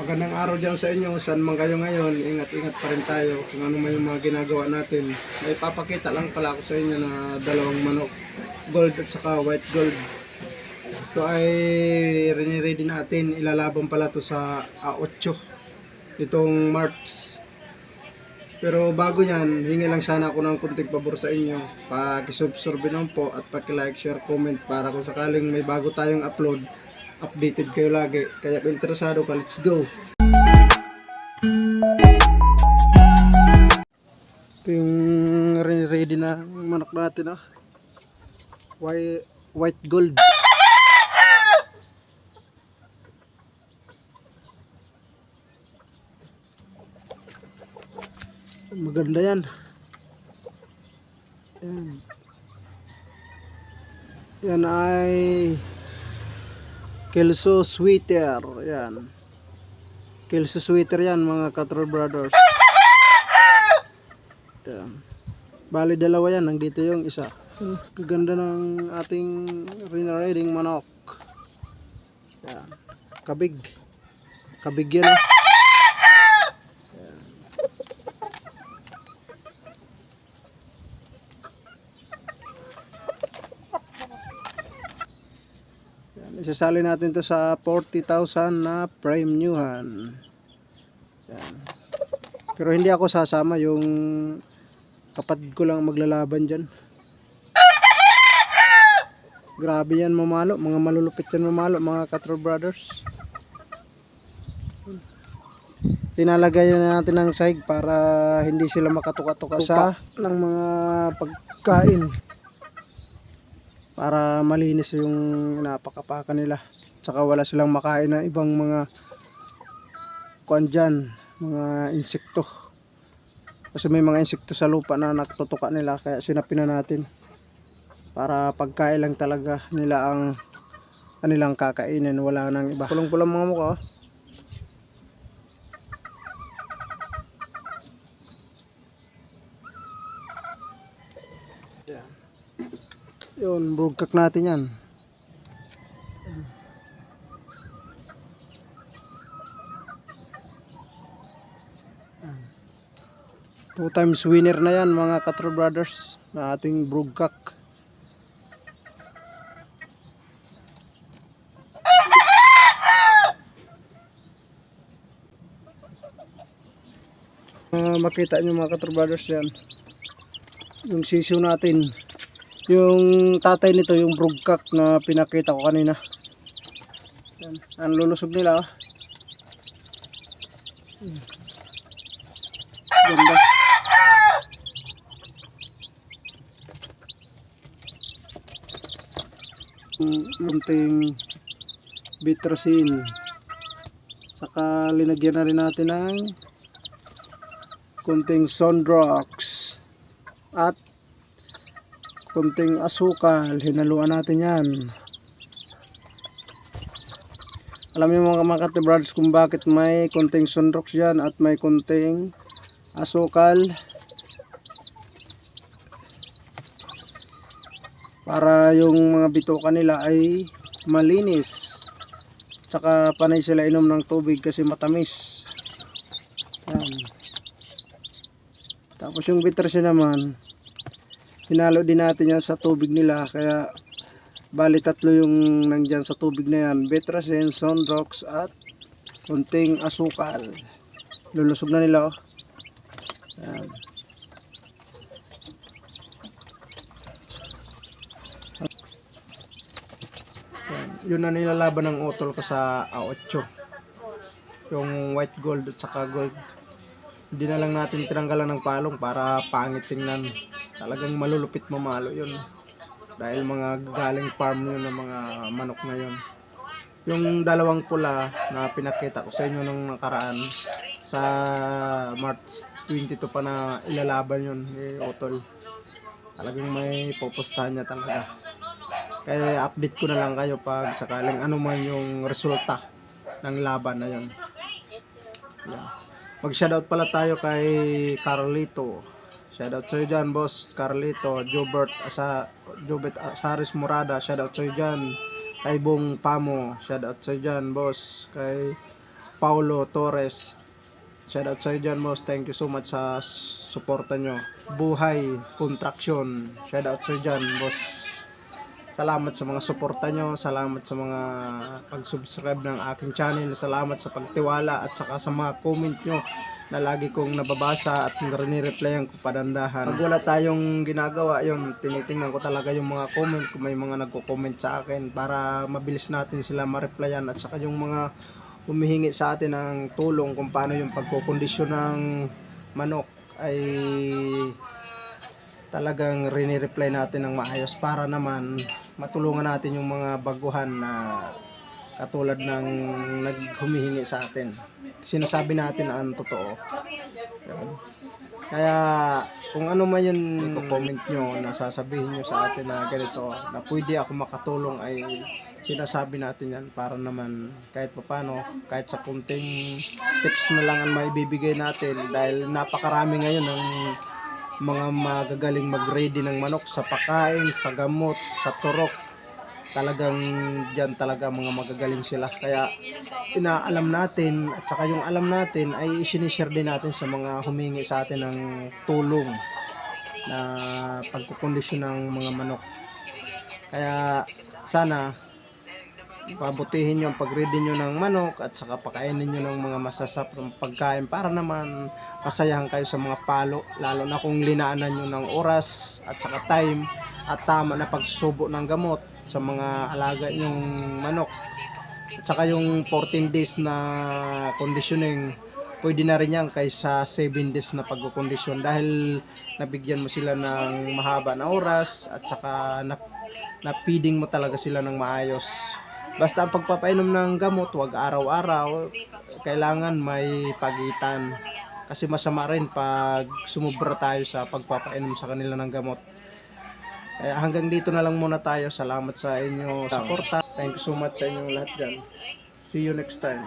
Magandang araw dyan sa inyo, saan man kayo ngayon, ingat-ingat pa rin tayo kung ano man yung mga ginagawa natin. May papakita lang pala ako sa inyo na dalawang manok, gold at saka white gold. Ito ay ready natin, ilalaban pala to sa A8 itong March. Pero bago yan, hingi lang sana ako ng kunting pabor sa inyo. Pakisubscribe naman po at paki-like, share, comment para kung sakaling may bago tayong upload, updated kayo lagi. Kaya kung interesado ka, let's go! Ito yung ready na manok natin, ah. White gold. Maganda yan. Yan ay Kelso Sweater. Yan. Kelso Sweater yan, mga Cattle Brothers. Yan. Bali dalawa yan, nandito yung isa. Kaganda ng ating riding manok. Yan. Kabig. Kabig yan, ah. Isasali natin to sa 40,000 na prime newhan. Yan. Pero hindi ako sasama, yung kapatid ko lang maglalaban dyan. Grabe yan mamalo, mga malulupit yan mamalo, mga Cattle Brothers. Tinalagay na natin ng sahig para hindi sila makatuka-tuka sa ng mga pagkain, para malinis yung napakapaka nila, tsaka wala silang makain na ibang mga kuan dyan, mga insekto, kasi may mga insekto sa lupa na nakatutuka nila, kaya sinapin na natin para pagkain lang talaga nila ang kanilang kakainin, wala nang iba. Pulang-pulang mga mukha, oh. Yan. Yun, broodcock natin yan. 2 times winner na yan, mga Cattle Brothers, na ating broodcock. Makita nyo mga Cattle Brothers, yan yung sisiw natin. Yung tatay nito, yung broodcock na pinakita ko kanina. Yan. Ang lulusog nila, oh. Ganda. Munting bitrosin. Saka linagyan na rin natin ng kunting Sondrox at kunting asukal. Hinaluan natin yan. Alam niyo mga Cattle Brothers kung bakit may kunting Sondrox yan at may kunting asukal? Para yung mga bituka nila ay malinis, tsaka panay sila inom ng tubig kasi matamis. Yan. Tapos yung bitrosin naman, hinalo din natin yan sa tubig nila, kaya bali 3 yung nandyan sa tubig na yan: bitrosin, Sondrox at kunting asukal. Lulusog na nila, oh. Yan. Yan. Yun na nilalaban ng utol ko sa A8, yung white gold at saka gold. Hindi na lang natin tinanggalan ng palong para pangit tingnan. Talagang malulupit mamalo yun, dahil mga galing farm yun ng mga manok na yun. Yung dalawang pula na pinakita ko sa inyo nung nakaraan, sa March 22 pa na ilalaban yun ni utol. Talagang may pupustahan niya talaga. Kaya update ko na lang kayo pag sakaling ano man yung resulta ng laban na yun. Yeah. Mag shoutout pala tayo kay Carlito. Shoutout sa'yo dyan, boss Carlito. Jobert Asaris Morada, shoutout sa'yo dyan. Kay Bong Pamo, shoutout sa'yo dyan, boss. Kay Paulo Torres. Shoutout sa iyo dyan, boss. Thank you so much sa suporta nyo. Buhay Contraction. Shoutout sa iyo dyan, boss. Salamat sa mga suporta nyo. Salamat sa mga pag-subscribe ng aking channel. Salamat sa pagtiwala at saka sa mga comment nyo na lagi kong nababasa at nire-replyan ko padandahan. Pag wala tayong ginagawa, yun, tinitingnan ko talaga yung mga comment kung may mga nagko-comment sa akin para mabilis natin sila ma-replyan, at saka yung mga humihingi sa atin ng tulong kung paano yung pagkukondisyon ng manok ay talagang rini-reply natin ng maayos para naman matulungan natin yung mga baguhan na katulad ng naghumihingi sa atin. Sinasabi natin na ang totoo. Yan. Kaya kung ano man yung comment nyo na sasabihin nyo sa atin na ganito na pwede ako makatulong, ay sinasabi natin yan para naman kahit paano, kahit sa kunting tips na lang ang maibibigay natin, dahil napakarami ngayon ng mga magagaling mag-ready ng manok sa pagkain, sa gamot, sa turok. Talagang dyan talaga mga magagaling sila. Kaya inaalam natin, at saka yung alam natin ay sinishare din natin sa mga humingi sa atin ng tulong na pagkukondisyon ng mga manok. Kaya sana pabutihin nyo ang pag-ready nyo ng manok at saka pakainin nyo ng mga masasarap ng pagkain para naman masayahan kayo sa mga palo, lalo na kung linaanan nyo ng oras at saka time at tama na pagsusubo ng gamot sa mga alaga nyong manok. At saka yung 14 days na conditioning, pwede na rin yan kaysa 7 days na pagkukondisyon, dahil nabigyan mo sila ng mahaba na oras at saka na-feeding mo talaga sila ng maayos. Basta ang pagpapainom ng gamot, wag araw-araw, kailangan may pagitan. Kasi masama rin pag sumubra tayo sa pagpapainom sa kanila ng gamot. Kaya hanggang dito na lang muna tayo. Salamat sa inyo suporta. Thank you so much sa inyong lahat dyan. See you next time.